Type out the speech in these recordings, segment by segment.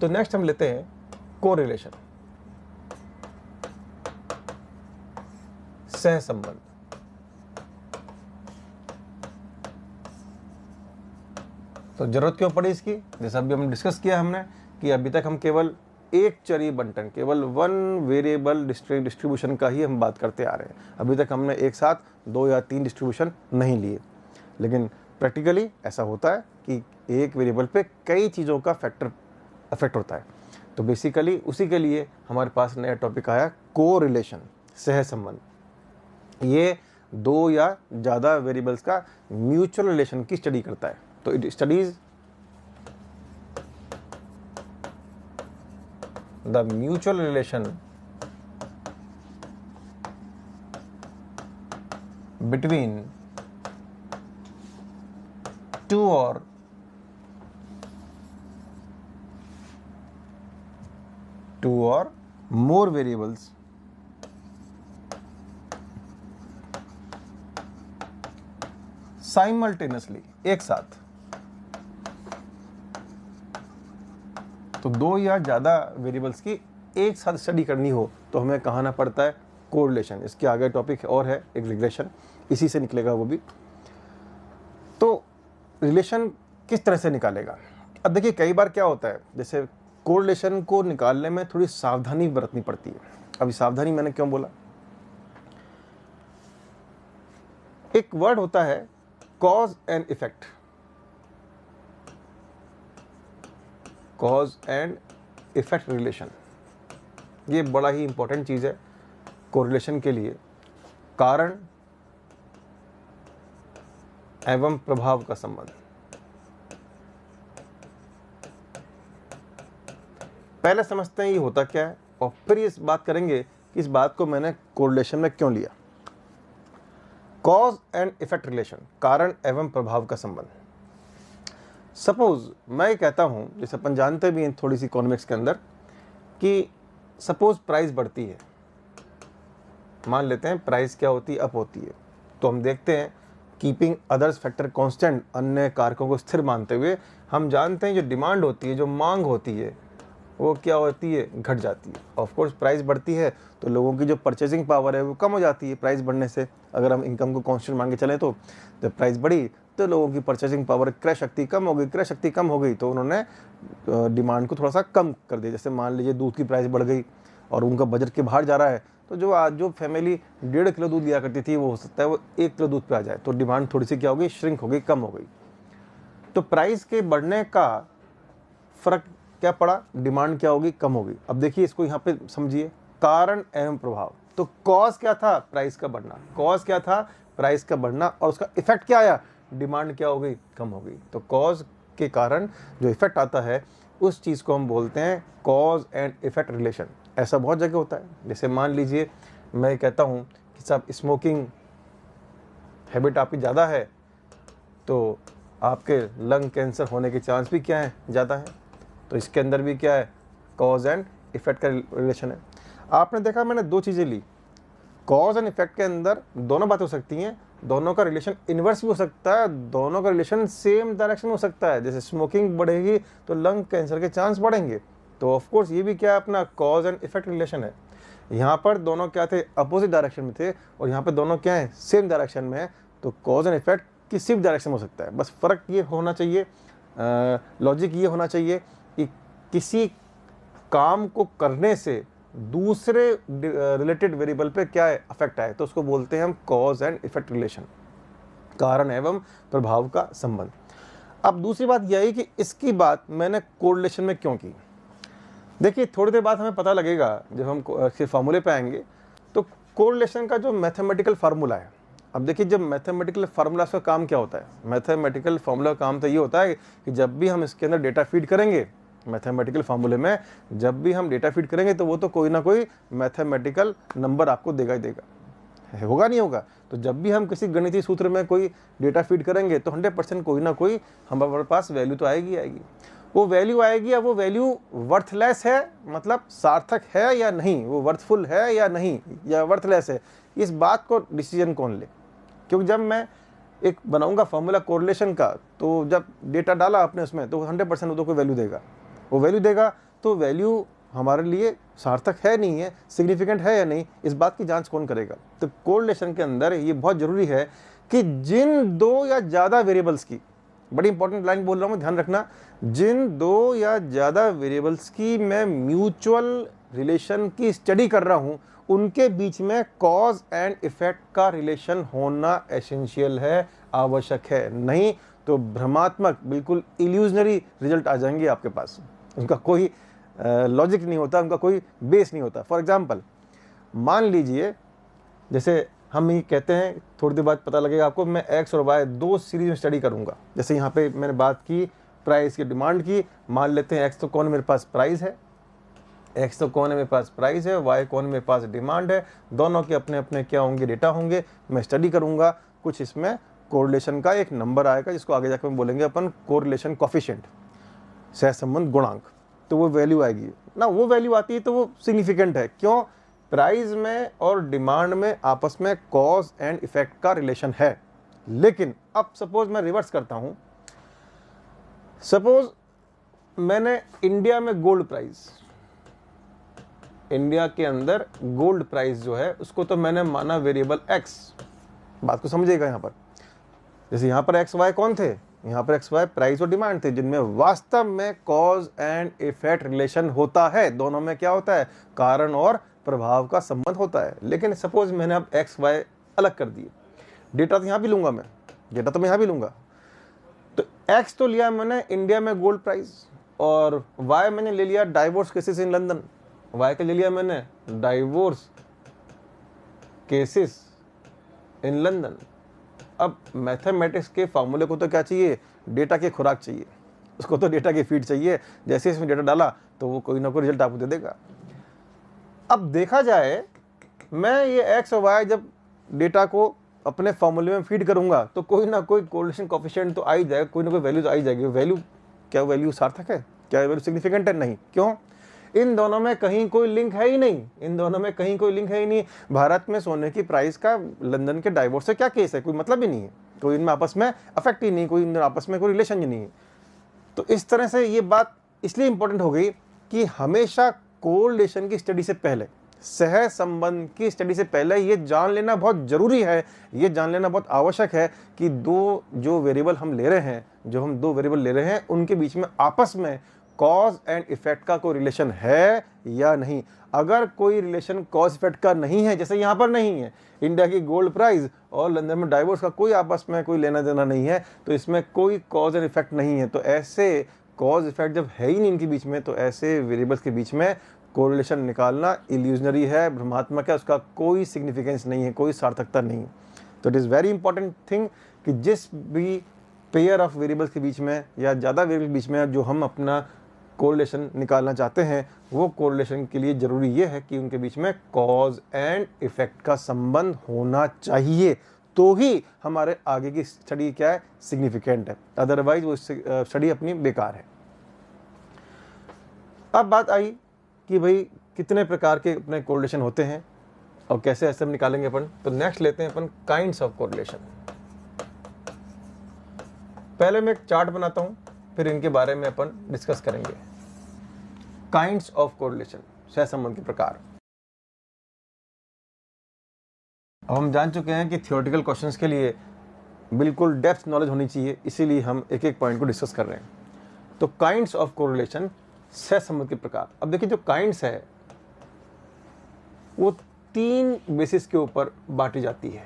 तो नेक्स्ट हम लेते हैं कोरिलेशन, सहसंबंध। तो जरूरत क्यों पड़ी इसकी? जैसा अभी हमने डिस्कस किया हमने कि अभी तक हम केवल एक चरी बंटन, केवल वन वेरिएबल डिस्ट्रीब्यूशन का ही हम बात करते आ रहे हैं। अभी तक हमने एक साथ 2 या 3 डिस्ट्रीब्यूशन नहीं लिए, लेकिन प्रैक्टिकली ऐसा होता है कि एक वेरिएबल पे कई चीज़ों का फैक्टर अफेक्ट होता है। तो बेसिकली उसी के लिए हमारे पास नया टॉपिक आया, कोरिलेशन, सहसंबंध। ये 2 या ज़्यादा वेरिएबल्स का म्यूचुअल रिलेशन की स्टडी करता है। तो it studies the mutual relation between two और मोर वेरिएबल्स साइमल्टेनियसली, एक साथ। तो 2 या ज़्यादा वेरिएबल्स की एक साथ स्टडी करनी हो तो हमें कहना पड़ता है कोरिलेशन। इसके आगे टॉपिक और है एक रिग्रेशन, इसी से निकलेगा वो भी। तो रिलेशन किस तरह से निकालेगा? अब देखिए कई बार क्या होता है, जैसे कोरिलेशन को निकालने में थोड़ी सावधानी बरतनी पड़ती है। अभी सावधानी मैंने क्यों बोला? एक वर्ड होता है cause and effect, cause and effect relation. ये बड़ा ही इंपॉर्टेंट चीज़ है कोरिलेशन के लिए। कारण एवं प्रभाव का संबंध। पहले समझते हैं ये होता क्या है और फिर इस बात करेंगे कि इस बात को मैंने कोरिलेशन में क्यों लिया। कॉज एंड इफेक्ट रिलेशन, कारण एवं प्रभाव का संबंध। सपोज मैं कहता हूं, जैसे अपन जानते भी हैं थोड़ी सी इकोनॉमिक्स के अंदर, कि सपोज प्राइस बढ़ती है, मान लेते हैं प्राइस क्या होती है, अप होती है। तो हम देखते हैं कीपिंग अदर्स फैक्टर कांस्टेंट, अन्य कारकों को स्थिर मानते हुए हम जानते हैं जो डिमांड होती है, जो मांग होती है, वो क्या होती है, घट जाती है। ऑफ कोर्स प्राइस बढ़ती है तो लोगों की जो परचेजिंग पावर है वो कम हो जाती है प्राइस बढ़ने से। अगर हम इनकम को कांस्टेंट मान के चलें तो जब प्राइस बढ़ी तो लोगों की परचेजिंग पावर, क्रय शक्ति कम हो गई। क्रय शक्ति कम हो गई तो उन्होंने डिमांड को थोड़ा सा कम कर दिया। जैसे मान लीजिए दूध की प्राइस बढ़ गई और उनका बजट के बाहर जा रहा है, तो जो आज जो फैमिली 1.5 किलो दूध लिया करती थी वो हो सकता है वो 1 किलो दूध पे आ जाए। तो डिमांड थोड़ी सी क्या हो गई, श्रिंक हो गई, कम हो गई। तो प्राइस के बढ़ने का फर्क क्या पड़ा, डिमांड क्या होगी, कम होगी। अब देखिए इसको यहाँ पे समझिए, कारण एवं प्रभाव। तो कॉज क्या था, प्राइस का बढ़ना। कॉज क्या था, प्राइस का बढ़ना, और उसका इफेक्ट क्या आया, डिमांड क्या हो गई, कम हो गई। तो कॉज के कारण जो इफेक्ट आता है उस चीज़ को हम बोलते हैं कॉज एंड इफेक्ट रिलेशन। ऐसा बहुत जगह होता है। जैसे मान लीजिए मैं कहता हूँ कि साहब स्मोकिंग हैबिट आपकी ज़्यादा है तो आपके लंग कैंसर होने के चांस भी क्या है, ज़्यादा है। तो इसके अंदर भी क्या है, कॉज एंड इफेक्ट का रिलेशन है। आपने देखा मैंने 2 चीज़ें ली, कॉज एंड इफेक्ट के अंदर दोनों बातें हो सकती हैं, दोनों का रिलेशन इन्वर्स भी हो सकता है, दोनों का रिलेशन सेम डायरेक्शन में हो सकता है। जैसे स्मोकिंग बढ़ेगी तो लंग कैंसर के चांस बढ़ेंगे। तो ऑफ कोर्स ये भी क्या है, अपना कॉज एंड इफेक्ट रिलेशन है। यहाँ पर दोनों क्या थे, अपोजिट डायरेक्शन में थे, और यहाँ पर दोनों क्या है, सेम डायरेक्शन में है। तो कॉज एंड इफेक्ट किसी भी डायरेक्शन में हो सकता है। बस फ़र्क ये होना चाहिए, लॉजिक ये होना चाहिए कि किसी काम को करने से दूसरे रिलेटेड वेरिएबल पे क्या है, अफेक्ट आए, तो उसको बोलते हैं हम कॉज एंड इफेक्ट रिलेशन, कारण एवं प्रभाव का संबंध। अब दूसरी बात यह है कि इसकी बात मैंने कोरिलेशन में क्यों की। देखिए थोड़ी देर बाद हमें पता लगेगा, जब हम इसके फार्मूले पे आएंगे, तो कोरिलेशन का जो मैथमेटिकल फार्मूला है। अब देखिए जब मैथमेटिकल फार्मूला का काम क्या होता है, मैथमेटिकल फार्मूला का काम तो ये होता है कि जब भी हम इसके अंदर डेटा फीड करेंगे, मैथमेटिकल फार्मूले में जब भी हम डेटा फीड करेंगे तो वो तो कोई ना कोई मैथमेटिकल नंबर आपको देगा ही देगा, होगा नहीं होगा। तो जब भी हम किसी गणितीय सूत्र में कोई डेटा फीड करेंगे तो 100% कोई ना कोई हमारे पास वैल्यू तो आएगी आएगी। वो वैल्यू आएगी, या वो वैल्यू वर्थलेस है, मतलब सार्थक है या नहीं, वो वर्थफुल है या नहीं, या वर्थलेस है, इस बात को डिसीजन कौन ले। क्योंकि जब मैं एक बनाऊंगा फार्मूला कोरिलेशन का, तो जब डेटा डाला आपने उसमें तो 100% वो तो कोई वैल्यू देगा। वो वैल्यू देगा तो वैल्यू हमारे लिए सार्थक है नहीं है, सिग्निफिकेंट है या नहीं, इस बात की जांच कौन करेगा? तो कोरिलेशन के अंदर ये बहुत जरूरी है कि जिन दो या ज़्यादा वेरिएबल्स की, बड़ी इंपॉर्टेंट लाइन बोल रहा हूँ, ध्यान रखना, जिन दो या ज़्यादा वेरिएबल्स की मैं म्यूचुअल रिलेशन की स्टडी कर रहा हूँ, उनके बीच में कॉज एंड इफेक्ट का रिलेशन होना एसेंशियल है, आवश्यक है। नहीं तो भ्रमात्मक, बिल्कुल इल्यूजनरी रिजल्ट आ जाएंगे आपके पास, उनका कोई लॉजिक नहीं होता, उनका कोई बेस नहीं होता। फॉर एग्जाम्पल, मान लीजिए जैसे हम ये कहते हैं, थोड़ी देर बाद पता लगेगा आपको, मैं एक्स और वाई दो सीरीज में स्टडी करूंगा। जैसे यहाँ पे मैंने बात की प्राइस की, डिमांड की, मान लेते हैं एक्स तो कौन मेरे पास प्राइस है, एक्स तो कौन है मेरे पास प्राइस है, वाई कौन मेरे पास डिमांड है, दोनों के अपने अपने क्या होंगे, डेटा होंगे, मैं स्टडी करूंगा, कुछ इसमें कोरिलेशन का एक नंबर आएगा जिसको आगे जाकर बोलेंगे अपन कोरिलेशन कोफिशिएंट, सहसंबंध गुणांक। तो वो वैल्यू आएगी ना, वो वैल्यू आती है तो वो सिग्निफिकेंट है। क्यों? प्राइस में और डिमांड में आपस में कॉज एंड इफेक्ट का रिलेशन है। लेकिन अब सपोज मैं रिवर्स करता हूं, सपोज मैंने इंडिया में गोल्ड प्राइस, इंडिया के अंदर गोल्ड प्राइस जो है उसको तो मैंने माना वेरिएबल एक्स। बात को समझिएगा, यहां पर जैसे यहां पर एक्स वाई कौन थे, यहाँ पर एक्स वाई प्राइस और डिमांड थे, जिनमें वास्तव में कॉज एंड इफेक्ट रिलेशन होता है। दोनों में क्या होता है, कारण और प्रभाव का संबंध होता है। लेकिन सपोज मैंने अब एक्स वाई अलग कर दिए, डेटा तो यहाँ भी लूंगा मैं, डेटा तो मैं यहाँ भी लूंगा। तो एक्स तो लिया मैंने इंडिया में गोल्ड प्राइस, और वाई मैंने ले लिया divorce cases in London. Why का ले लिया मैंने डाइवोर्स केसेस इन लंदन। अब मैथमेटिक्स के फार्मूले को तो क्या चाहिए, डेटा की खुराक चाहिए, उसको तो डेटा की फीड चाहिए। जैसे इसमें डेटा डाला तो वो कोई ना कोई रिजल्ट आपको दे देगा। अब देखा जाए, मैं ये एक्स और वाई जब डेटा को अपने फार्मूले में फीड करूंगा तो कोई ना कोई कोरिलेशन कोफिशिएंट तो आ ही जाएगा, कोई ना कोई वैल्यू तो आ ही जाएगी। वैल्यू क्या, वैल्यू सार्थक है क्या, वैल्यू सिग्निफिकेंट है? नहीं। क्यों? इन दोनों में कहीं कोई लिंक है ही नहीं, इन दोनों में कहीं कोई लिंक है ही नहीं। भारत में सोने की प्राइस का लंदन के डाइवोर्स से क्या केस है, कोई मतलब ही नहीं है, कोई इनमें आपस में अफेक्ट ही नहीं, कोई इनमें आपस में कोई रिलेशन ही नहीं है। तो इस तरह से ये बात इसलिए इंपॉर्टेंट हो गई कि हमेशा कोरिलेशन की स्टडी से पहले, सह संबंध की स्टडी से पहले ये जान लेना बहुत जरूरी है, ये जान लेना बहुत आवश्यक है कि दो जो वेरिएबल हम ले रहे हैं, जो हम दो वेरिएबल ले रहे हैं, उनके बीच में आपस में कॉज एंड इफेक्ट का कोई रिलेशन है या नहीं। अगर कोई रिलेशन कॉज इफेक्ट का नहीं है, जैसे यहाँ पर नहीं है, इंडिया की गोल्ड प्राइस और लंदन में डाइवोर्स का कोई आपस में कोई लेना देना नहीं है, तो इसमें कोई कॉज एंड इफेक्ट नहीं है। तो ऐसे कॉज इफेक्ट जब है ही नहीं इनके बीच में, तो ऐसे वेरिएबल्स के बीच में कोरिलेशन निकालना इल्यूजनरी है, भ्रमात्मक है, उसका कोई सिग्निफिकेंस नहीं है, कोई सार्थकता नहीं है। तो it is very important thing कि जिस भी पेयर ऑफ वेरिएबल्स के बीच में या ज़्यादा वेरिएबल के बीच में जो हम अपना कोरिलेशन निकालना चाहते हैं, वो कोरिलेशन के लिए ज़रूरी ये है कि उनके बीच में कॉज एंड इफेक्ट का संबंध होना चाहिए, तो ही हमारे आगे की स्टडी क्या है, सिग्निफिकेंट है। अदरवाइज वो स्टडी अपनी बेकार है। अब बात आई कि भाई कितने प्रकार के अपने कोरिलेशन होते हैं और कैसे ऐसे निकालेंगे अपन। तो नेक्स्ट लेते हैं अपन काइंड्स ऑफ कोरिलेशन। पहले मैं एक चार्ट बनाता हूं, फिर इनके बारे में अपन डिस्कस करेंगे। काइंड्स ऑफ कोरिलेशन, सहसंबंध के प्रकार। अब हम जान चुके हैं कि थियोरेटिकल क्वेश्चंस के लिए बिल्कुल डेप्थ नॉलेज होनी चाहिए, इसीलिए हम एक एक पॉइंट को डिस्कस कर रहे हैं। तो काइंड्स ऑफ कोरिलेशन, सहसंबंध के प्रकार। अब देखिए, जो काइंड्स है वो 3 बेसिस के ऊपर बांटी जाती है।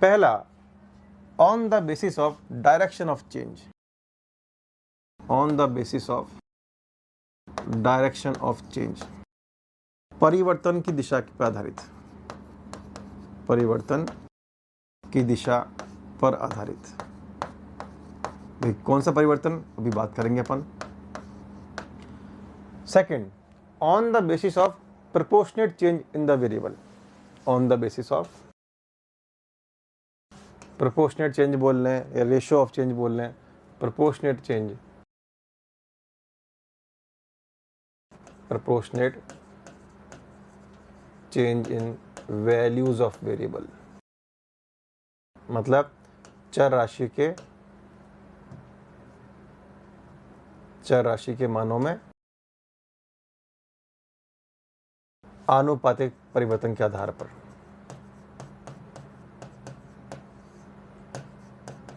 पहला, on the basis of direction of change, on the basis of direction of change, परिवर्तन की दिशा पर आधारित, परिवर्तन की दिशा पर आधारित। कौन सा परिवर्तन, अभी बात करेंगे अपन। Second, on the basis of proportionate change in the variable, on the basis of proportionate change बोल लें या रेशियो ऑफ चेंज बोल लें, proportionate change, proportionate change in values of variable, मतलब चर राशि के चर राशि के मानों में आनुपातिक परिवर्तन के आधार पर,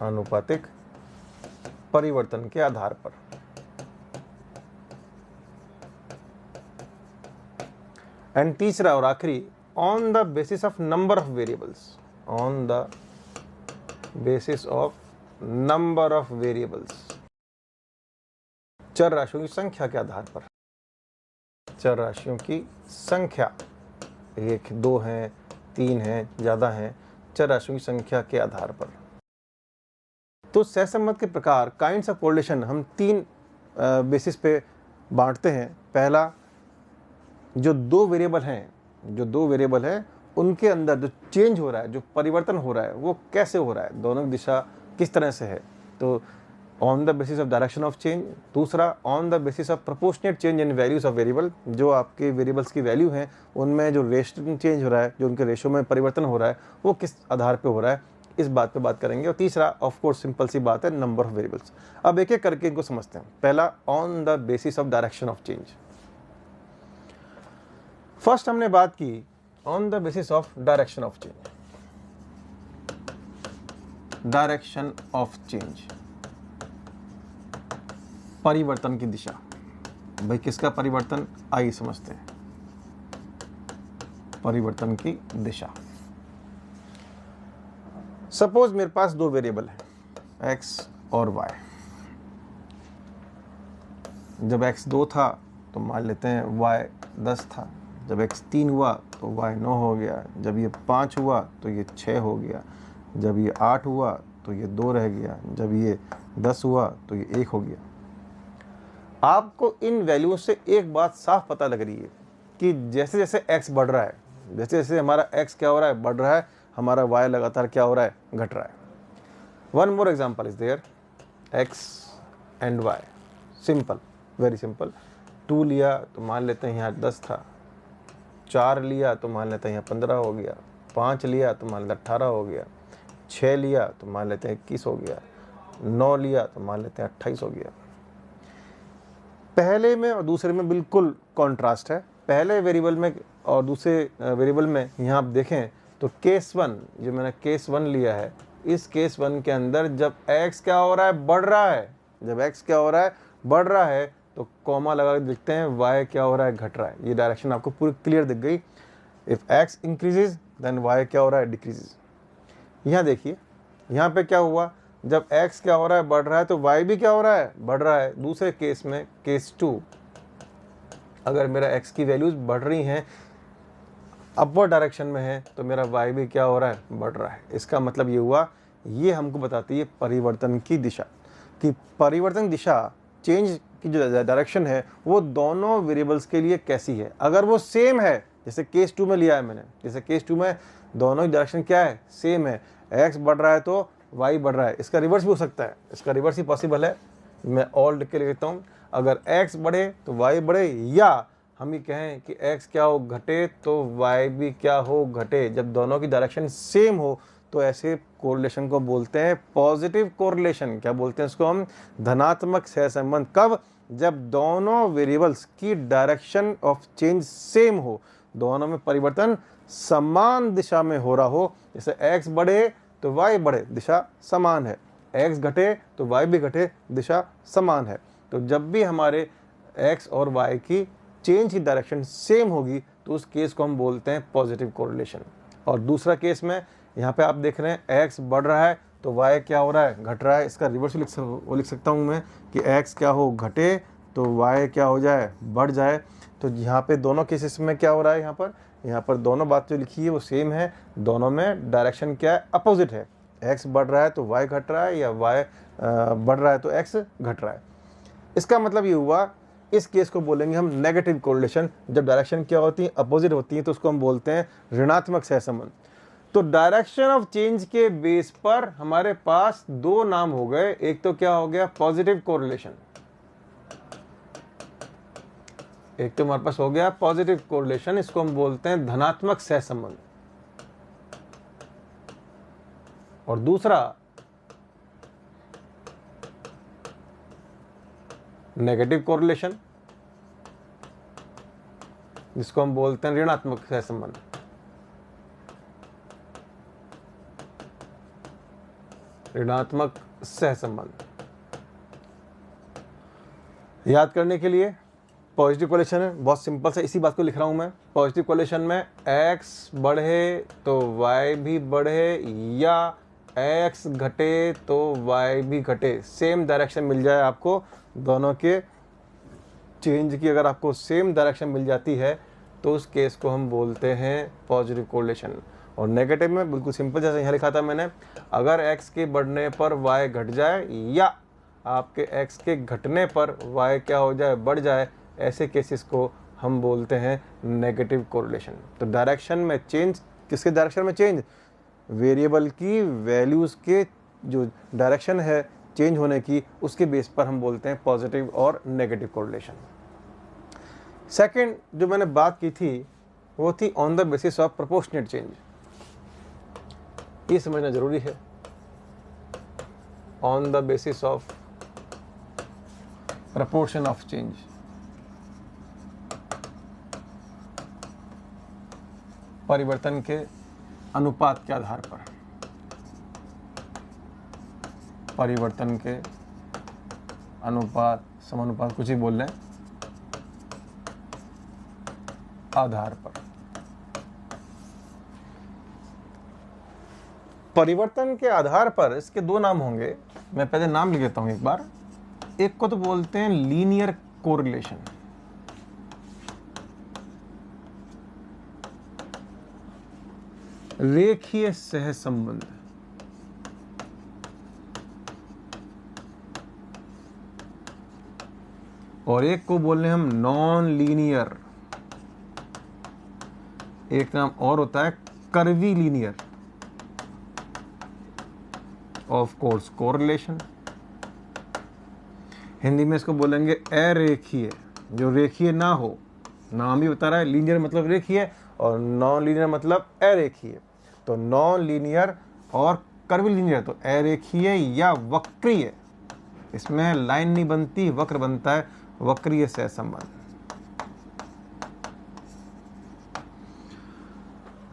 आनुपातिक परिवर्तन के आधार पर। एंड तीसरा और आखिरी, on the basis of number of variables, on the basis of number of variables, चर राशियों की संख्या के आधार पर, चर राशियों की संख्या, 1 2 हैं, 3 हैं, ज़्यादा हैं, चर राशियों की संख्या के आधार पर। तो सहसंबंध के प्रकार, काइंड्स ऑफ कोरिलेशन, हम 3 बेसिस पे बांटते हैं। पहला, जो 2 वेरिएबल हैं, जो 2 वेरिएबल हैं उनके अंदर जो चेंज हो रहा है, जो परिवर्तन हो रहा है, वो कैसे हो रहा है, दोनों की दिशा किस तरह से है, तो on the basis of direction of change. दूसरा, on the basis of proportionate change in values of variable, जो आपके वेरिएबल्स की वैल्यू हैं उनमें जो रेशियो चेंज हो रहा है, जो उनके रेशियो में परिवर्तन हो रहा है, वो किस आधार पे हो रहा है, इस बात पे बात करेंगे। और तीसरा, ऑफ कोर्स सिंपल सी बात है, नंबर ऑफ वेरिएबल्स। अब एक एक करके इनको समझते हैं। पहला, on the basis of direction of change. First हमने बात की on the basis of direction of change, direction of change, परिवर्तन की दिशा। भाई किसका परिवर्तन, आइए समझते हैं। परिवर्तन की दिशा, सपोज मेरे पास 2 वेरिएबल है, x और y। जब x 2 था तो मान लेते हैं y 10 था, जब x 3 हुआ तो y 9 हो गया, जब ये 5 हुआ तो ये 6 हो गया, जब ये 8 हुआ तो ये 2 रह गया, जब ये 10 हुआ तो ये 1 हो गया। आपको इन वैल्यू से एक बात साफ पता लग रही है कि जैसे जैसे x बढ़ रहा है, जैसे जैसे हमारा x क्या हो रहा है, बढ़ रहा है, हमारा y लगातार क्या हो रहा है, घट रहा है। One more example is there, x and y, simple, very simple. 2 लिया तो मान लेते हैं यहाँ 10 था, 4 लिया तो मान लेते हैं यहाँ 15 हो गया, 5 लिया तो मान लेते हैं 18 हो गया, 6 लिया तो मान लेते हैं 21 हो गया, 9 लिया तो मान लेते हैं 28 हो गया। पहले में और दूसरे में बिल्कुल कॉन्ट्रास्ट है। पहले वेरिएबल में और दूसरे वेरिएबल में यहाँ आप देखें तो केस 1, जो मैंने केस 1 लिया है, इस केस 1 के अंदर जब x क्या हो रहा है, बढ़ रहा है, जब x क्या हो रहा है, बढ़ रहा है, तो कॉमा लगा के देखते हैं y क्या हो रहा है, घट रहा है। ये डायरेक्शन आपको पूरी क्लियर दिख गई। If x increases then y क्या हो रहा है, डिक्रीजेज। यहाँ देखिए, यहाँ पे क्या हुआ, जब x क्या हो रहा है, बढ़ रहा है, तो y भी क्या हो रहा है, बढ़ रहा है। दूसरे केस में, केस 2, अगर मेरा x की वैल्यूज बढ़ रही हैं, अपवर्ड डायरेक्शन में है, तो मेरा y भी क्या हो रहा है, बढ़ रहा है। इसका मतलब ये हुआ, ये हमको बताती है परिवर्तन की दिशा, कि परिवर्तन दिशा, चेंज की जो डायरेक्शन है, वो दोनों वेरिएबल्स के लिए कैसी है। अगर वो सेम है, जैसे केस 2 में लिया है मैंने, जैसे केस 2 में दोनों ही डायरेक्शन क्या है, सेम है, x बढ़ रहा है तो y बढ़ रहा है। इसका रिवर्स भी हो सकता है, इसका रिवर्स ही पॉसिबल है। मैं ऑल लिख के लिखता हूँ, अगर x बढ़े तो y बढ़े, या हम ये कहें कि x क्या हो, घटे, तो y भी क्या हो, घटे। जब दोनों की डायरेक्शन सेम हो तो ऐसे कोरिलेशन को बोलते हैं पॉजिटिव कोरिलेशन। क्या बोलते हैं इसको हम, धनात्मक सहसंबंध। कब, जब दोनों वेरिएबल्स की डायरेक्शन ऑफ चेंज सेम हो, दोनों में परिवर्तन समान दिशा में हो रहा हो। जैसे x बढ़े तो y बढ़े, दिशा समान है, x घटे तो y भी घटे, दिशा समान है। तो जब भी हमारे x और y की चेंज की डायरेक्शन सेम होगी तो उस केस को हम बोलते हैं पॉजिटिव कोरिलेशन। और दूसरा केस में यहाँ पे आप देख रहे हैं x बढ़ रहा है तो y क्या हो रहा है, घट रहा है। इसका रिवर्स लिख सकता हूँ मैं कि x क्या हो, घटे, तो y क्या हो जाए, बढ़ जाए। तो यहाँ पे दोनों केसेस में क्या हो रहा है, यहाँ पर दोनों बात जो लिखी है वो सेम है, दोनों में डायरेक्शन क्या है, अपोजिट है। x बढ़ रहा है तो y घट रहा है, या y बढ़ रहा है तो x घट रहा है। इसका मतलब ये हुआ, इस केस को बोलेंगे हम नेगेटिव कोरिलेशन। जब डायरेक्शन क्या होती है, अपोजिट होती है, तो उसको हम बोलते हैं ऋणात्मक सहसंबंध। तो डायरेक्शन ऑफ चेंज के बेस पर हमारे पास 2 नाम हो गए। एक तो क्या हो गया, पॉजिटिव कोरिलेशन, एक तो हमारे पास हो गया पॉजिटिव कोरिलेशन, इसको हम बोलते हैं धनात्मक सहसंबंध। नेगेटिव कोरिलेशन, जिसको हम बोलते हैं ऋणात्मक सहसंबंध। ऋणात्मक सहसंबंध याद करने के लिए पॉजिटिव कोरिलेशन है, बहुत सिंपल सा, इसी बात को लिख रहा हूं मैं। पॉजिटिव कोरिलेशन में x बढ़े तो y भी बढ़े, या x घटे तो y भी घटे, सेम डायरेक्शन मिल जाए आपको दोनों के चेंज की। अगर आपको सेम डायरेक्शन मिल जाती है तो उस केस को हम बोलते हैं पॉजिटिव कोरिलेशन। और नेगेटिव में बिल्कुल सिंपल, जैसे यहाँ लिखा था मैंने, अगर x के बढ़ने पर y घट जाए या आपके x के घटने पर y क्या हो जाए, बढ़ जाए, ऐसे केसेस को हम बोलते हैं नेगेटिव कोरिलेशन। तो डायरेक्शन में चेंज, किसके डायरेक्शन में चेंज? वेरिएबल की वैल्यूज़ के जो डायरेक्शन है चेंज होने की, उसके बेस पर हम बोलते हैं पॉजिटिव और नेगेटिव कोरिलेशन। सेकंड जो मैंने बात की थी वो थी on the basis of proportionate change. ये समझना जरूरी है, on the basis of proportion of change. परिवर्तन के अनुपात के आधार पर, परिवर्तन के अनुपात, समानुपात, कुछ ही बोल लें, आधार पर। परिवर्तन के आधार पर इसके दो नाम होंगे, मैं पहले नाम लिख देता हूं एक बार। एक को तो बोलते हैं लीनियर कोरिलेशन, रेखीय सहसंबंध। और एक को बोल रहे हम नॉन लीनियर, एक नाम और होता है curvy linear, of course correlation. Hindi में इसको बोलेंगे अरेखीय, जो रेखीय ना हो। नाम ही बता रहा है, लीनियर मतलब रेखीय और नॉन लीनियर मतलब अरेखीय। तो नॉन लीनियर और कर्वी लीनियर तो अरेखीय या वक्रीय, इसमें लाइन नहीं बनती, वक्र बनता है, वक्रीय सहसंबंध।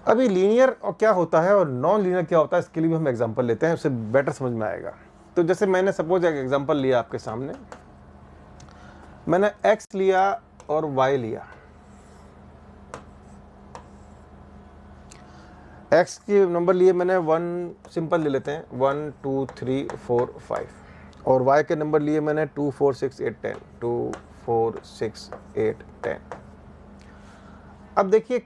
अभी लीनियर और क्या होता है और नॉन लीनियर क्या होता है, इसके लिए भी हम एग्जांपल लेते हैं, उससे बेटर समझ में आएगा। तो जैसे मैंने सपोज एक एग्जांपल लिया आपके सामने, मैंने x लिया और y लिया। x के नंबर लिए मैंने 1, सिंपल ले लेते हैं, 1 2 3 4 5, और y के नंबर लिए मैंने 2 4 6 8 10, 2 4 6 8 10। अब देखिए,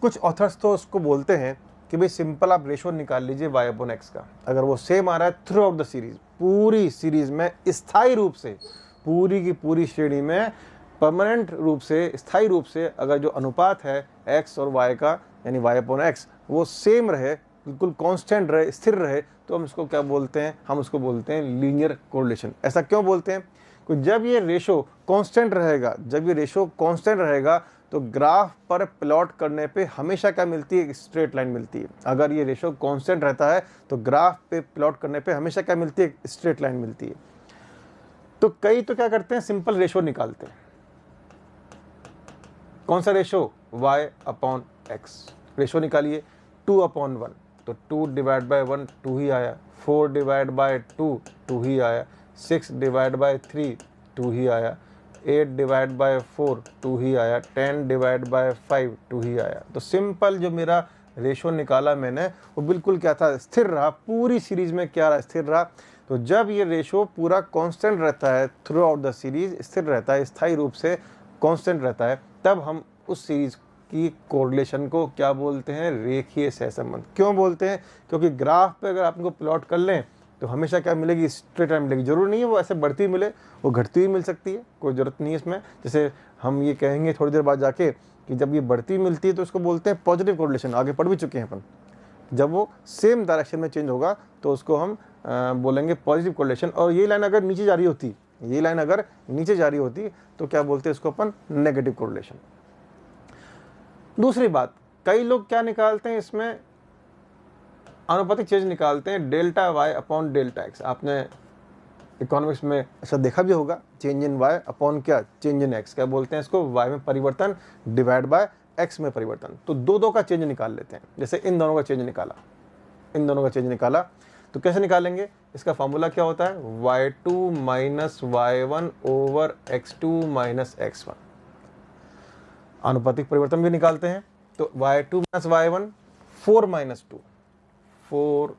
कुछ ऑथर्स तो उसको बोलते हैं कि भाई सिंपल आप रेशो निकाल लीजिए y अपॉन x का, अगर वो सेम आ रहा है थ्रू आउट द सीरीज, पूरी सीरीज में स्थायी रूप से, पूरी की पूरी श्रेणी में परमानेंट रूप से, स्थायी रूप से अगर जो अनुपात है x और y का, यानी y अपॉन x, वो सेम रहे, बिल्कुल कांस्टेंट रहे, स्थिर रहे, तो हम इसको क्या बोलते हैं? हम उसको बोलते हैं लीनियर कोरिलेशन। ऐसा क्यों बोलते हैं? क्योंकि जब ये रेशो कांस्टेंट रहेगा, जब ये रेशो कांस्टेंट रहेगा तो ग्राफ पर प्लॉट करने पे हमेशा क्या मिलती है? स्ट्रेट लाइन मिलती है। अगर ये रेशो कांस्टेंट रहता है तो ग्राफ पे प्लॉट करने पे हमेशा क्या मिलती है? स्ट्रेट लाइन मिलती है। तो कई तो क्या करते हैं, सिंपल रेशो निकालते हैं। कौन सा ratio? y upon x। Ratio निकालिए, 2 अपॉन 1, तो 2 डिवाइड बाय 1 2 ही आया, 4 डिवाइड बाय 2 2 ही आया, 6 डिवाइड बाय 3 2 ही आया, 8 डिवाइड बाय 4 2 ही आया, 10 डिवाइड बाय 5 2 ही आया। तो सिंपल जो मेरा रेशो निकाला मैंने, वो बिल्कुल क्या था? स्थिर रहा, पूरी सीरीज में क्या रहा? स्थिर रहा। तो जब ये रेशो पूरा कांस्टेंट रहता है, थ्रू आउट द सीरीज स्थिर रहता है, स्थायी रूप से कांस्टेंट रहता है, तब हम उस सीरीज की कोरिलेशन को क्या बोलते हैं? रेखीय सहसंबंध। क्यों बोलते हैं? क्योंकि ग्राफ पे अगर आप इनको प्लॉट कर लें तो हमेशा क्या मिलेगी? स्ट्रेट लाइन मिलेगी। जरूरी नहीं है वो ऐसे बढ़ती मिले, वो घटती हुई मिल सकती है, कोई ज़रूरत नहीं है इसमें। जैसे हम ये कहेंगे थोड़ी देर बाद जाके कि जब ये बढ़ती मिलती है तो उसको बोलते हैं पॉजिटिव कोरिलेशन, आगे पढ़ भी चुके हैं अपन। जब वो सेम डायरेक्शन में चेंज होगा तो उसको हम बोलेंगे पॉजिटिव कोरिलेशन। और ये लाइन अगर नीचे जा रही होती, ये लाइन अगर नीचे जा रही होती तो क्या बोलते हैं इसको अपन? Negative correlation. दूसरी बात, कई लोग क्या निकालते हैं इसमें? अनुपातिक चेंज निकालते हैं, delta y upon delta x। आपने इकोनॉमिक्स में ऐसा देखा भी होगा, चेंज इन वाई अपॉन क्या, चेंज इन एक्स, क्या बोलते हैं इसको, वाई में परिवर्तन डिवाइड बाय एक्स में परिवर्तन। तो दो दो का चेंज निकाल लेते हैं, जैसे इन दोनों का चेंज निकाला, इन दोनों का चेंज निकाला, तो कैसे निकालेंगे, इसका फॉर्मूला क्या होता है, y2 minus y1 over x2 minus x1। आनुपातिक परिवर्तन भी निकालते हैं, तो y2 minus y1 4 minus 2, 4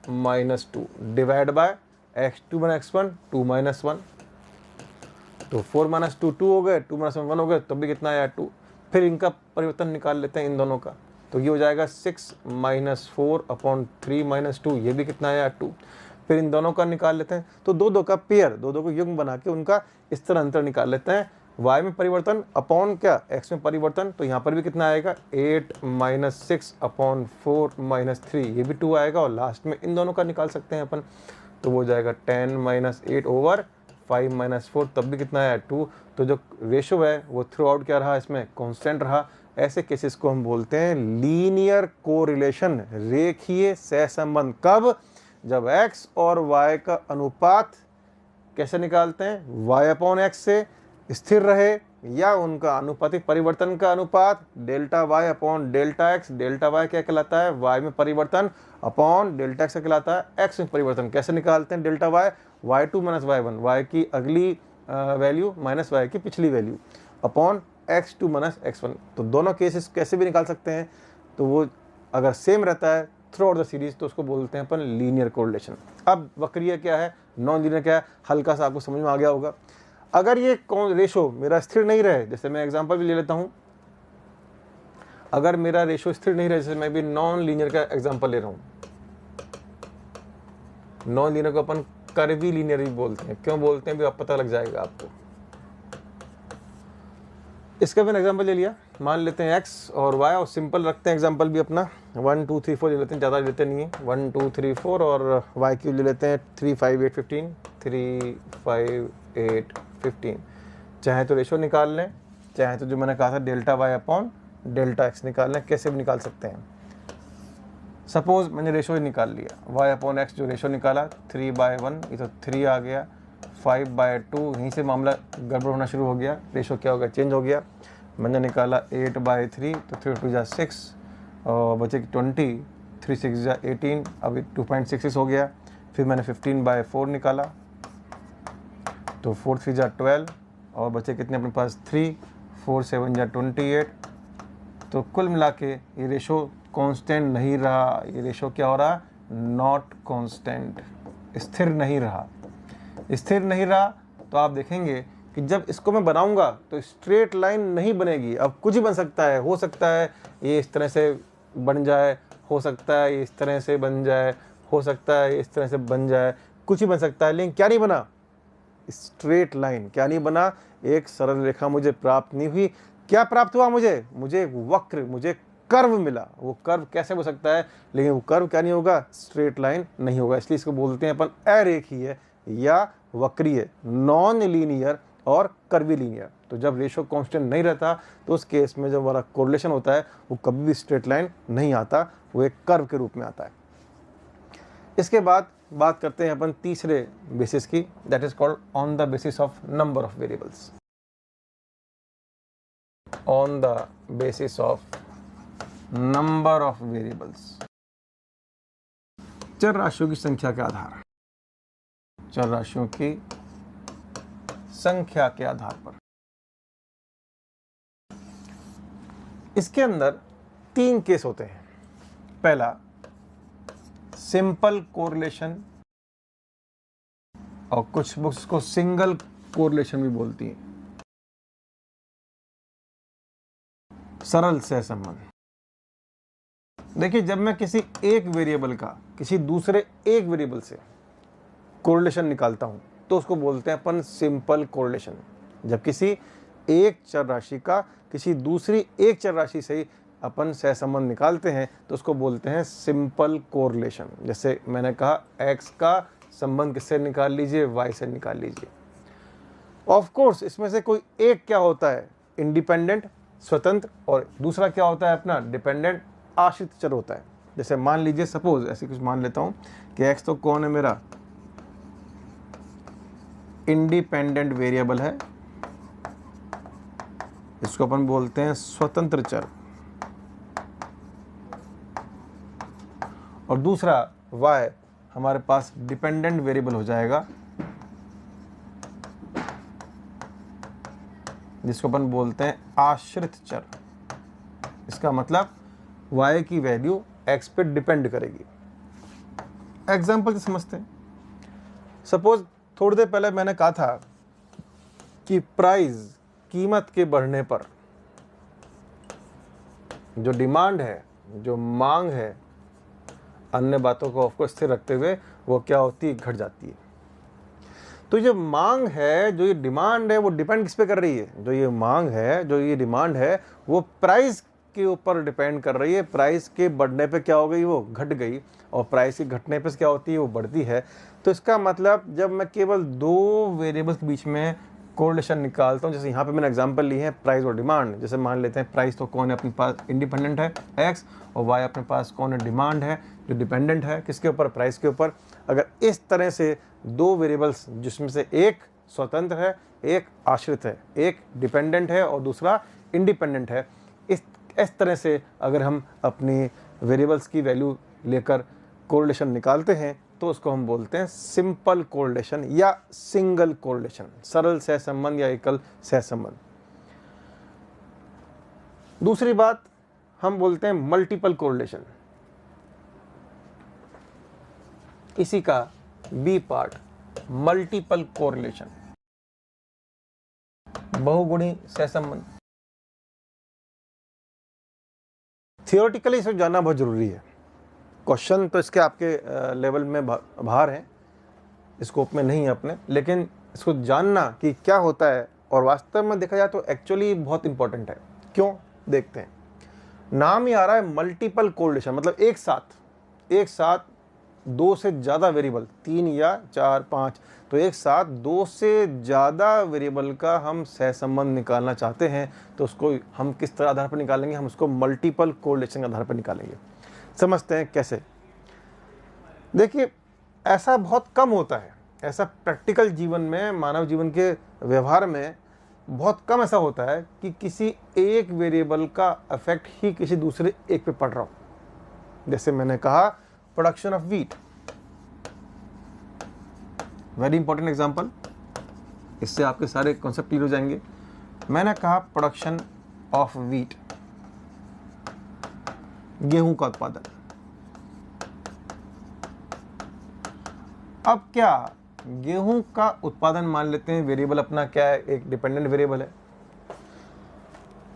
minus 2 divide by x2 minus x1 2 minus 1। तो 4 माइनस 2 2 हो गए, 2 माइनस 1 हो गए, तब भी कितना आया 2। फिर इनका परिवर्तन निकाल लेते हैं इन दोनों का, तो ये हो जाएगा 6 माइनस 4 अपॉन 3 माइनस 2, ये भी कितना आया 2। फिर इन दोनों का निकाल लेते हैं, तो दो दो का पेयर, दो दो को युग्म बना के उनका इस तरह अंतर निकाल लेते हैं, y में परिवर्तन अपॉन क्या, x में परिवर्तन, तो यहाँ पर भी कितना आएगा 8 माइनस 6 अपॉन 4 माइनस 3, ये भी 2 आएगा, और लास्ट में इन दोनों का निकाल सकते हैं अपन, तो वो हो जाएगा 10 माइनस 8 ओवर 5 माइनस 4, तब भी कितना आया 2। तो जो रेशो है वो थ्रू आउट क्या रहा, इसमें कांस्टेंट रहा। ऐसे केसेस को हम बोलते हैं लीनियर कोरिलेशन, रेखीय सहसंबंध। कब, जब x और y का अनुपात कैसे निकालते हैं, y अपॉन x से स्थिर रहे, या उनका अनुपातिक परिवर्तन का अनुपात delta y upon delta x, delta y क्या कहलाता है, y में परिवर्तन अपॉन डेल्टा x कहलाता है x में परिवर्तन। कैसे निकालते हैं delta y, y2 minus y1, y की अगली वैल्यू माइनस y की पिछली value upon x2 minus x1। तो दोनों केसेस कैसे भी निकाल सकते हैं, तो वो अगर सेम रहता है थ्रू आउट द सीरीज तो उसको बोलते हैं अपन लीनियर कोरिलेशन। अब वक्रीय क्या है, नॉन लीनियर क्या है, हल्का सा आपको समझ में आ गया होगा। अगर ये रेशो मेरा स्थिर नहीं रहे, जैसे मैं एग्जांपल भी ले लेता हूं, अगर मेरा रेशो स्थिर नहीं रहे, जैसे मैं भी नॉन लीनियर का एग्जांपल ले रहा हूं, नॉन लीनियर को अपन कर्वी लीनियर भी बोलते हैं। क्यों बोलते हैं भी आप पता लग जाएगा आपको। इसका मैंने एग्जांपल ले लिया, मान लेते हैं x और y, और सिंपल रखते हैं एग्जांपल भी अपना 1 2 3 4 ले लेते हैं, ज़्यादा लेते नहीं है, 1 2 3 4, और y क्यूब ले लेते हैं 3 5 8 15, 3 5 8 15। चाहे तो रेशो निकाल लें, चाहे तो जो मैंने कहा था delta y upon delta x निकाल लें, कैसे भी निकाल सकते हैं। सपोज मैंने रेशो ही निकाल लिया, y अपॉन एक्स जो रेशो निकाला 3/1, ये तो 3 आ गया, 5/2, यहीं से मामला गड़बड़ होना शुरू हो गया, रेशो क्या हो गया, चेंज हो गया। मैंने निकाला 8/3, तो 3 2 जा 6, और बचे 20, 3 6 जा 18, अभी 2.66 हो गया। फिर मैंने 15/4 निकाला, तो 4 3 जा 12, और बचे कितने अपने पास 3, 4 7 जा 28। तो कुल मिला के ये रेशो कांस्टेंट नहीं रहा, ये रेशो क्या हो रहा, नॉट कांस्टेंट, स्थिर नहीं रहा। स्थिर नहीं रहा तो आप देखेंगे कि जब इसको मैं बनाऊंगा तो स्ट्रेट लाइन नहीं बनेगी। अब कुछ ही बन सकता है, हो सकता है ये इस तरह से बन जाए, हो सकता है ये इस तरह से बन जाए, हो सकता है इस तरह से बन जाए, कुछ ही बन सकता है, लेकिन क्या नहीं बना, स्ट्रेट लाइन। क्या नहीं बना, एक सरल रेखा मुझे प्राप्त नहीं हुई। क्या प्राप्त हुआ मुझे, मुझे वक्र, मुझे कर्व मिला। वो कर्व कैसे हो सकता है, लेकिन वो कर्व क्या नहीं होगा, स्ट्रेट लाइन नहीं होगा। इसलिए इसको बोलते हैं अपन अरेखीय या वक्रीय, नॉन लीनियर और कर्वी लीनियर। तो जब रेशो कांस्टेंट नहीं रहता तो उस केस में जब हमारा कोरिलेशन होता है वो कभी भी स्ट्रेट लाइन नहीं आता, वो एक कर्व के रूप में आता है। इसके बाद बात करते हैं अपन तीसरे बेसिस की, that is called on the basis of number of variables. On the basis of number of variables, चर राशियों की संख्या के आधार, चर राशियों की संख्या के आधार पर। इसके अंदर 3 केस होते हैं। पहला सिंपल कोरिलेशन, और कुछ बुक्स को सिंगल कोरिलेशन भी बोलती हैं, सरल सहसंबंध। देखिए, जब मैं किसी एक वेरिएबल का किसी दूसरे एक वेरिएबल से कोरिलेशन निकालता हूं तो उसको बोलते हैं अपन सिंपल कोरिलेशन। जब किसी एक चर राशि का किसी दूसरी एक चर राशि से अपन सहसंबंध निकालते हैं तो उसको बोलते हैं सिंपल कोरिलेशन। जैसे मैंने कहा x का संबंध किससे निकाल लीजिए, y से निकाल लीजिए। ऑफ कोर्स इसमें से कोई एक क्या होता है, इंडिपेंडेंट स्वतंत्र, और दूसरा क्या होता है अपना डिपेंडेंट आश्रित चर होता है। जैसे मान लीजिए, सपोज ऐसे कुछ मान लेता हूं कि x तो कौन है मेरा, इंडिपेंडेंट वेरिएबल है, इसको अपन बोलते हैं स्वतंत्र चर। और दूसरा y हमारे पास डिपेंडेंट वेरिएबल हो जाएगा, जिसको अपन बोलते हैं आश्रित चर। इसका मतलब y की वैल्यू x पे डिपेंड करेगी। एग्जाम्पल से समझते हैं। सपोज थोड़ी देर पहले मैंने कहा था कि प्राइस, कीमत के बढ़ने पर जो डिमांड है, जो मांग है, अन्य बातों को ऑफकोर्स स्थिर रखते हुए वो क्या होती है, घट जाती है। तो जो मांग है, जो ये डिमांड है, वो डिपेंड किस पे कर रही है? जो ये मांग है, जो ये डिमांड है, वो प्राइस के ऊपर डिपेंड कर रही है। प्राइस के बढ़ने पे क्या हो गई, वो घट गई, और प्राइस के घटने पे क्या होती है, वो बढ़ती है। तो इसका मतलब जब मैं केवल दो वेरिएबल्स के बीच में कोरिलेशन निकालता हूँ, जैसे यहाँ पे मैंने एग्जांपल ली है प्राइस और डिमांड। जैसे मान लेते हैं प्राइस तो कौन है अपने पास, इंडिपेंडेंट है x, और y अपने पास कौन है, डिमांड है, जो डिपेंडेंट है किसके ऊपर, प्राइस के ऊपर। अगर इस तरह से दो वेरिएबल्स जिसमें से एक स्वतंत्र है, एक आश्रित है, एक डिपेंडेंट है और दूसरा इंडिपेंडेंट है, इस तरह से अगर हम अपनी वेरिएबल्स की वैल्यू लेकर कोरिलेशन निकालते हैं तो उसको हम बोलते हैं सिंपल कोरिलेशन या सिंगल कोरिलेशन, सरल सहसंबंध या एकल सहसंबंध। दूसरी बात हम बोलते हैं मल्टीपल कोरिलेशन। इसी का बी पार्ट मल्टीपल कोरिलेशन, बहुगुणी सहसंबंध। थियोरेटिकली इसे जानना बहुत जरूरी है। क्वेश्चन तो इसके आपके लेवल में बाहर है, स्कोप में नहीं है अपने, लेकिन इसको जानना कि क्या होता है और वास्तव में देखा जाए तो एक्चुअली बहुत इंपॉर्टेंट है। क्यों, देखते हैं। नाम ही आ रहा है मल्टीपल कोरिलेशन, मतलब एक साथ दो से ज़्यादा वेरिएबल, 3 या 4 5, तो एक साथ दो से ज़्यादा वेरिएबल का हम सहसंबंध निकालना चाहते हैं तो उसको हम किस तरह आधार पर निकालेंगे, हम उसको मल्टीपल कोरिलेशन के आधार पर निकालेंगे। समझते हैं कैसे। देखिए, ऐसा बहुत कम होता है, ऐसा प्रैक्टिकल जीवन में, मानव जीवन के व्यवहार में बहुत कम ऐसा होता है कि किसी एक वेरिएबल का इफेक्ट ही किसी दूसरे एक पे पड़ रहा हो। जैसे मैंने कहा production of wheat, very important example, इससे आपके सारे कॉन्सेप्ट क्लियर हो जाएंगे। मैंने कहा प्रोडक्शन ऑफ व्हीट, गेहूं का उत्पादन। अब क्या गेहूं का उत्पादन मान लेते हैं वेरिएबल अपना क्या है, एक डिपेंडेंट वेरिएबल है,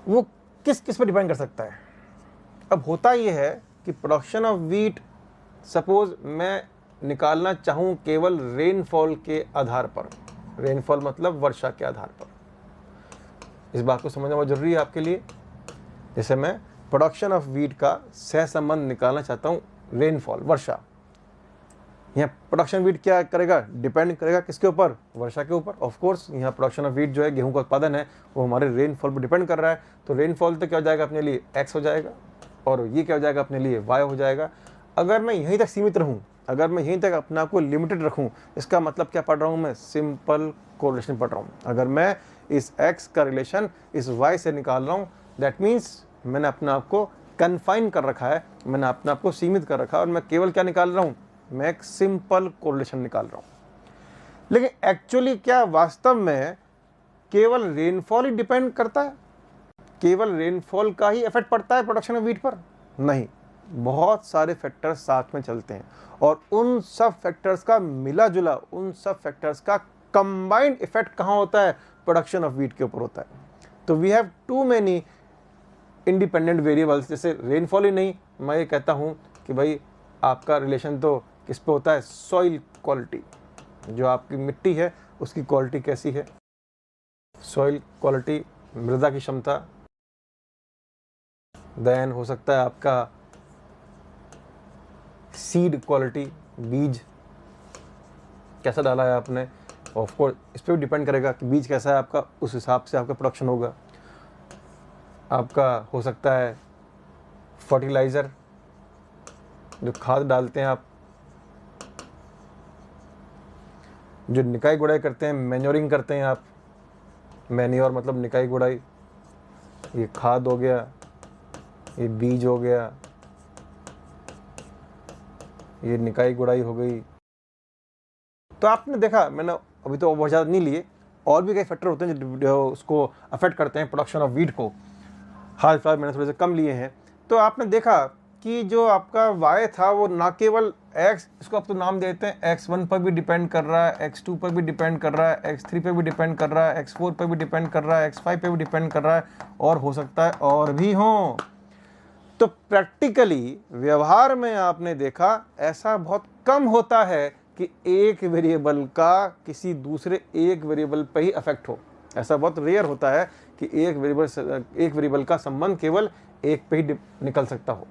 वो किस किस पर डिपेंड कर सकता है। अब होता यह है कि प्रोडक्शन ऑफ व्हीट सपोज मैं निकालना चाहूं केवल रेनफॉल के आधार पर, रेनफॉल मतलब वर्षा के आधार पर। इस बात को समझना बहुत जरूरी है आपके लिए। जैसे मैं प्रोडक्शन ऑफ व्हीट का सहसंबंध निकालना चाहता हूं, रेनफॉल, वर्षा। यहाँ प्रोडक्शन व्हीट क्या करेगा, डिपेंड करेगा किसके ऊपर, वर्षा के ऊपर। ऑफ कोर्स यहाँ प्रोडक्शन ऑफ व्हीट जो है, गेहूं का उत्पादन है, वो हमारे रेनफॉल पर डिपेंड कर रहा है। तो रेनफॉल तो क्या हो जाएगा अपने लिए, x हो जाएगा, और ये क्या हो जाएगा अपने लिए, y हो जाएगा। अगर मैं यहीं तक सीमित रहूं, अगर मैं यहीं तक अपने आप को लिमिटेड रखूं, इसका मतलब क्या पढ़ रहा हूं मैं, सिंपल कोरिलेशन पढ़ रहा हूं। अगर मैं इस x का रिलेशन इस y से निकाल रहा हूं, दैट मीन्स मैंने अपने आप को कन्फाइन कर रखा है, मैंने अपने आप को सीमित कर रखा है, और मैं केवल क्या निकाल रहा हूं, मैं एक सिंपल कोरिलेशन निकाल रहा हूं। लेकिन एक्चुअली क्या वास्तव में केवल रेनफॉल ही डिपेंड करता है, केवल रेनफॉल का ही इफेक्ट पड़ता है प्रोडक्शन ऑफ व्हीट पर? नहीं, बहुत सारे फैक्टर्स साथ में चलते हैं, और उन सब फैक्टर्स का मिला जुला, उन सब फैक्टर्स का कंबाइंड इफेक्ट कहाँ होता है, प्रोडक्शन ऑफ व्हीट के ऊपर होता है। तो we have too many independent variables. जैसे रेनफॉल ही नहीं, मैं ये कहता हूँ कि भाई आपका रिलेशन तो किस पे होता है, सॉइल क्वालिटी, जो आपकी मिट्टी है उसकी क्वालिटी कैसी है, सॉइल क्वालिटी, मृदा की क्षमता। देन हो सकता है आपका सीड क्वालिटी, बीज कैसा डाला है आपने, ऑफ कोर्स इस पर भी डिपेंड करेगा कि बीज कैसा है आपका, उस हिसाब से आपका प्रोडक्शन होगा। आपका हो सकता है फर्टिलाइज़र, जो खाद डालते हैं आप, जो निकाई गुड़ाई करते हैं, मैन्योरिंग करते हैं आप, मैन्योर मतलब निकाई गुड़ाई, ये खाद हो गया, ये बीज हो गया, ये निकाई गुड़ाई हो गई। तो आपने देखा, मैंने अभी तो बहुत ज़्यादा नहीं लिए, और भी कई फैक्टर होते हैं जो उसको अफेक्ट करते हैं प्रोडक्शन ऑफ वीट को। हाल फिलहाल मैंने थोड़े से कम लिए हैं। तो आपने देखा कि जो आपका वाई था वो ना केवल एक्स, इसको आप तो नाम देते हैं, x1 पर भी डिपेंड कर रहा है, x2 पर भी डिपेंड कर रहा है, x3 पर भी डिपेंड कर रहा है, x4 पर भी डिपेंड कर रहा है, x5 पर भी डिपेंड कर रहा है, और हो सकता है और भी हो। तो प्रैक्टिकली व्यवहार में आपने देखा ऐसा बहुत कम होता है कि एक वेरिएबल का किसी दूसरे एक वेरिएबल पे ही अफेक्ट हो। ऐसा बहुत रेयर होता है कि एक वेरिएबल का संबंध केवल एक पे ही निकल सकता हो।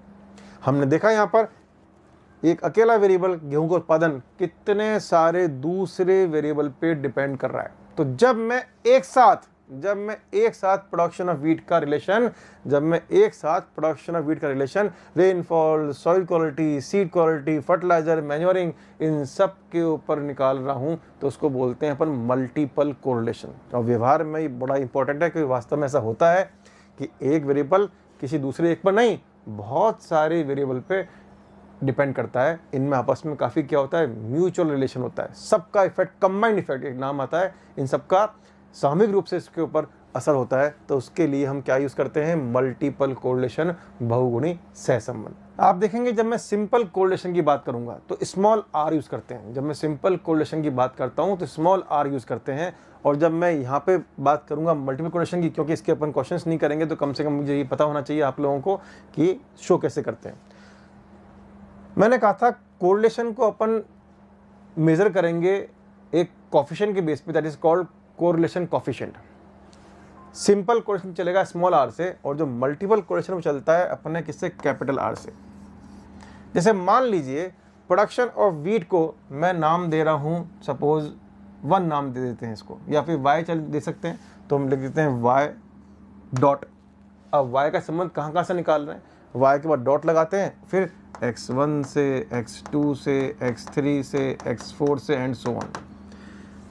हमने देखा यहाँ पर एक अकेला वेरिएबल गेहूं का उत्पादन कितने सारे दूसरे वेरिएबल पे डिपेंड कर रहा है। तो जब मैं एक साथ प्रोडक्शन ऑफ वीट का relation, rainfall, soil quality, seed quality, fertiliser, manuring, इन सब के ऊपर निकाल रहा हूं, तो उसको बोलते हैं अपन मल्टीपल कोरिलेशन। और व्यवहार में ये बड़ा इंपॉर्टेंट है, क्योंकि वास्तव में ऐसा होता है कि एक वेरिएबल किसी दूसरे एक पर नहीं, बहुत सारे वेरिएबल पे डिपेंड करता है। इनमें आपस में काफ़ी क्या होता है, म्यूचुअल रिलेशन होता है, सबका इफेक्ट, कंबाइंड इफेक्ट एक नाम आता है, इन सबका सामूहिक रूप से इसके ऊपर असर होता है। तो उसके लिए हम क्या यूज़ करते हैं, मल्टीपल कोरिलेशन, बहुगुणी सहसंबंध। आप देखेंगे जब मैं सिंपल कोरिलेशन की बात करूंगा तो स्मॉल आर यूज़ करते हैं। जब मैं सिंपल कोरिलेशन की बात करता हूं तो स्मॉल आर यूज़ करते हैं। और जब मैं यहाँ पे बात करूंगा मल्टीपल कोरिलेशन की, क्योंकि इसके अपन क्वेश्चंस नहीं करेंगे, तो कम से कम मुझे ये पता होना चाहिए आप लोगों को कि शो कैसे करते हैं। मैंने कहा था कोरिलेशन को अपन मेजर करेंगे एक कोफिशिएंट के बेस पे, that is called correlation coefficient. Simple correlation चलेगा स्मॉल आर से, और जो मल्टीपल कोरिलेशन वो चलता है अपने किससे, कैपिटल आर से। जैसे मान लीजिए प्रोडक्शन ऑफ वीट को मैं नाम दे रहा हूं, सपोज 1 नाम दे देते हैं इसको, या फिर y चल दे सकते हैं, तो हम लिख देते हैं y डॉट। अब y का संबंध कहाँ से निकाल रहे हैं, y के बाद डॉट लगाते हैं, फिर x1 से, x2 से, x3 से, x4 से एंड सो ऑन।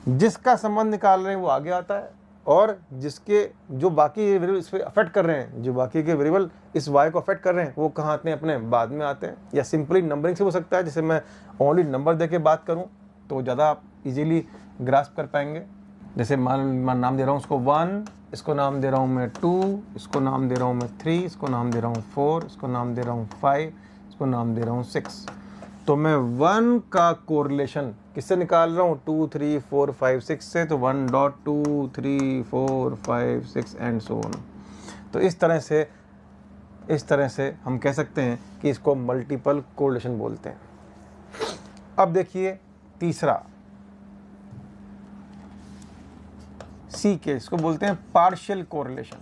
जिसका संबंध निकाल रहे हैं वो आगे आता है, और जिसके जो बाकी वेरिएबल इस पर अफेक्ट कर रहे हैं, जो बाकी के वेरिएबल इस y को अफेक्ट कर रहे हैं, वो कहाँ आते हैं, अपने बाद में आते हैं। या सिंपली नंबरिंग से हो सकता है, जैसे मैं ओनली नंबर दे के बात करूँ तो ज़्यादा आप इजीली ग्रास्प कर पाएंगे। जैसे मान नाम दे रहा हूँ उसको 1, इसको नाम दे रहा हूँ मैं 2, इसको नाम दे रहा हूँ मैं 3, इसको नाम दे रहा हूँ 4, इसको नाम दे रहा हूँ 5, इसको नाम दे रहा हूँ 6। तो मैं 1 का कोरिलेशन किससे निकाल रहा हूँ, 2, 3, 4, 5, 6 से। तो 1 डॉट 2, 3, 4, 5, 6 एंड सो ऑन। तो इस तरह से हम कह सकते हैं कि इसको मल्टीपल कोरिलेशन बोलते हैं। अब देखिए तीसरा सी के, इसको बोलते हैं पार्शियल कोरिलेशन।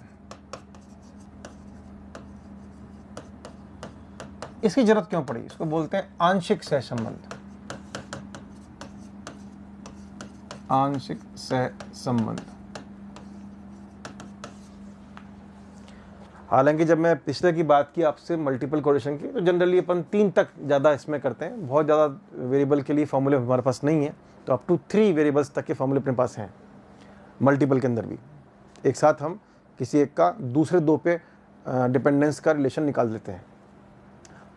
इसकी जरूरत क्यों पड़ी, इसको बोलते हैं आंशिक सहसंबंध। आंशिक सहसंबंध। हालांकि जब मैं पिछले की बात की आपसे मल्टीपल कोरिलेशन की, तो जनरली अपन 3 तक ज़्यादा इसमें करते हैं। बहुत ज़्यादा वेरिएबल के लिए फॉर्मूले हमारे पास नहीं है, तो अप टू 3 वेरिएबल्स तक के फॉर्मूले अपने पास हैं मल्टीपल के अंदर भी। एक साथ हम किसी एक का दूसरे 2 पे डिपेंडेंस का रिलेशन निकाल देते हैं।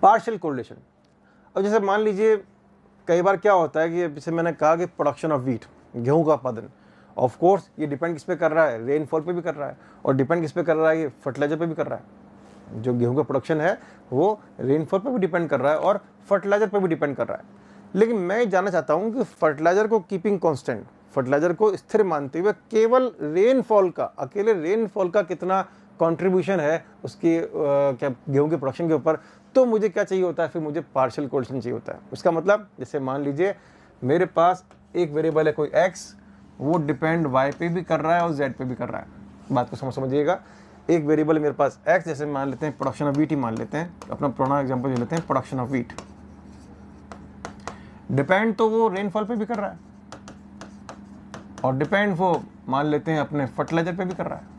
पार्शियल कोरिलेशन, अब जैसे मान लीजिए कई बार क्या होता है कि जैसे मैंने कहा कि प्रोडक्शन ऑफ वीट, गेहूं का उत्पादन, ऑफ कोर्स ये डिपेंड किस पे कर रहा है, रेनफॉल पे भी कर रहा है, और डिपेंड किस पे कर रहा है, ये फर्टिलाइजर पे भी कर रहा है। जो गेहूं का प्रोडक्शन है वो रेनफॉल पे भी डिपेंड कर रहा है और फर्टिलाइजर पे भी डिपेंड कर रहा है। लेकिन मैं जानना चाहता हूँ कि फर्टिलाइजर को कीपिंग कॉन्स्टेंट, फर्टिलाइजर को स्थिर मानते हुए केवल रेनफॉल का, अकेले रेनफॉल का कितना कंट्रीब्यूशन है उसकी क्या गेहूं के प्रोडक्शन के ऊपर, तो मुझे क्या चाहिए होता है, फिर मुझे पार्शियल कोरिलेशन चाहिए होता है। उसका मतलब जैसे मान लीजिए मेरे पास एक वेरिएबल है कोई x, वो डिपेंड y पे भी कर रहा है और z पे भी कर रहा है। बात को समझिएगा, एक वेरिएबल मेरे पास x, जैसे मान लेते हैं प्रोडक्शन ऑफ वीट ही मान लेते हैं, अपना पुराना एग्जांपल ले लेते हैं, प्रोडक्शन ऑफ वीट डिपेंड तो वो रेनफॉल पे भी कर रहा है, और डिपेंड वो मान लेते हैं अपने फर्टिलाइजर पे भी कर रहा है,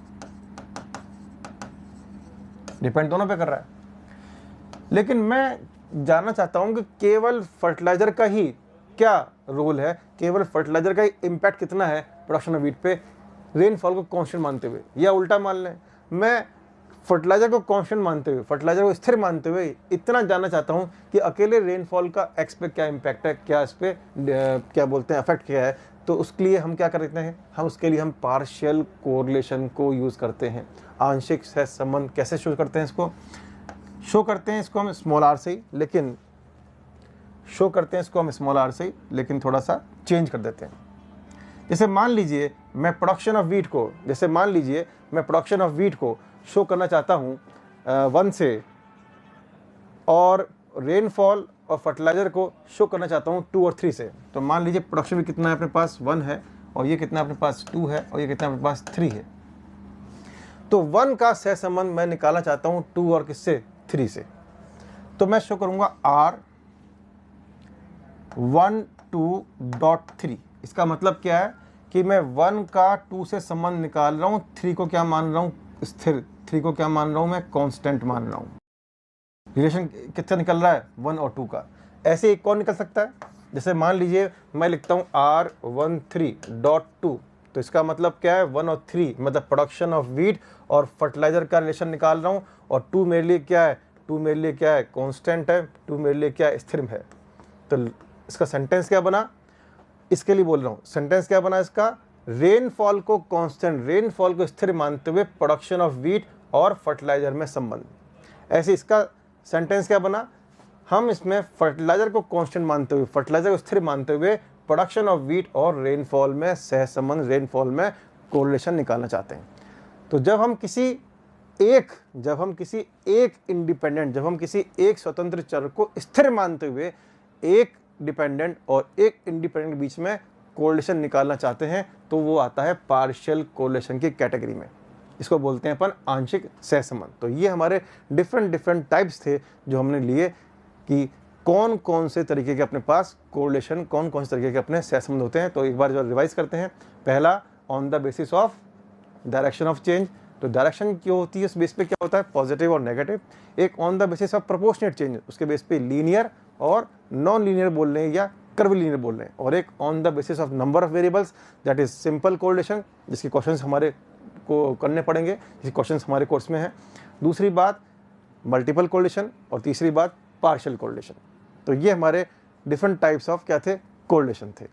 डिपेंड दोनों पे कर रहा है। लेकिन मैं जानना चाहता हूं कि केवल फर्टिलाइजर का ही क्या रोल है, केवल फर्टिलाइजर का इम्पैक्ट कितना है प्रोडक्शन ऑफ व्हीट पे, रेनफॉल को कांस्टेंट मानते हुए, या उल्टा मान लें मैं फर्टिलाइजर को कांस्टेंट मानते हुए, फर्टिलाइजर को स्थिर मानते हुए इतना जानना चाहता हूं कि अकेले रेनफॉल का एक्स पे क्या इम्पैक्ट है, क्या इस पे क्या बोलते हैं इफेक्ट क्या है। तो उसके लिए हम क्या करते हैं, उसके लिए हम पार्शियल कोरिलेशन को यूज़ करते हैं। आंशिक सहसंबंध कैसे शो करते हैं, इसको शो करते हैं इसको हम स्मॉल आर से ही, लेकिन थोड़ा सा चेंज कर देते हैं। जैसे मान लीजिए मैं प्रोडक्शन ऑफ व्हीट को शो करना चाहता हूँ 1 से, और रेनफॉल और फर्टिलाइजर को शो करना चाहता हूँ 2 और 3 से। तो मान लीजिए प्रोडक्शन भी कितना है अपने पास 1 है, और ये कितना अपने पास 2 है, और ये कितना अपने पास 3 है। तो 1 का सहसंबंध मैं निकालना चाहता हूँ 2 और किससे, 3 से। तो मैं शो करूँगा R12.3। इसका मतलब क्या है कि मैं 1 का 2 से संबंध निकाल रहा हूँ, 3 को क्या मान रहा हूँ, स्थिर, 3 को क्या मान रहा हूँ मैं, कांस्टेंट मान रहा हूँ। रिलेशन कितना निकल रहा है, 1 और 2 का। ऐसे एक और निकल सकता है, जैसे मान लीजिए मैं लिखता हूँ R13.2। तो इसका मतलब क्या है, 1 और 3 मतलब प्रोडक्शन ऑफ व्हीट और फर्टिलाइजर का रिलेशन निकाल रहा हूँ, और 2 मेरे लिए क्या है, कांस्टेंट है, 2 मेरे लिए क्या है, स्थिर है। तो इसका सेंटेंस क्या बना, इसके लिए बोल रहा हूँ, सेंटेंस क्या बना इसका, रेनफॉल को कांस्टेंट, रेनफॉल को स्थिर मानते हुए प्रोडक्शन ऑफ व्हीट और फर्टिलाइजर में संबंध। ऐसे इसका सेंटेंस क्या बना, हम इसमें फर्टिलाइजर को कांस्टेंट मानते हुए, फर्टिलाइजर को स्थिर मानते हुए प्रोडक्शन ऑफ व्हीट और रेनफॉल में सहसंबंध, रेनफॉल में कोरिलेशन निकालना चाहते हैं। तो जब हम किसी एक स्वतंत्र चर को स्थिर मानते हुए एक डिपेंडेंट और एक इंडिपेंडेंट के बीच में कोरिलेशन निकालना चाहते हैं, तो वो आता है पार्शियल कोरिलेशन की कैटेगरी में। इसको बोलते हैं अपन आंशिक सहसंबंध। तो ये हमारे डिफरेंट टाइप्स थे जो हमने लिए कि कौन कौन से तरीके के अपने पास कोरिलेशन, कौन कौन से तरीके के अपने सहसंबंध होते हैं। तो एक बार जो रिवाइज करते हैं, पहला on the basis of direction of change. तो डायरेक्शन क्यों होती है, उस बेस पे क्या होता है, पॉजिटिव और नेगेटिव। एक on the basis of proportionate change, उसके बेस पे लीनियर और नॉन लीनियर बोल रहे हैं या कर्वीलिनियर बोल रहे हैं। और एक on the basis of number of variables, that is simple correlation, जिसके क्वेश्चंस हमारे को करने पड़ेंगे, जिसके क्वेश्चंस हमारे कोर्स में हैं। दूसरी बात मल्टीपल कोरिलेशन, और तीसरी बात पार्शियल कोरिलेशन। तो ये हमारे डिफरेंट टाइप्स ऑफ क्या थे, कोरिलेशन थे।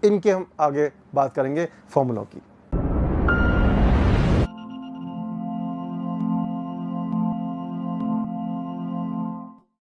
इनके हम आगे बात करेंगे फॉर्मूलों की।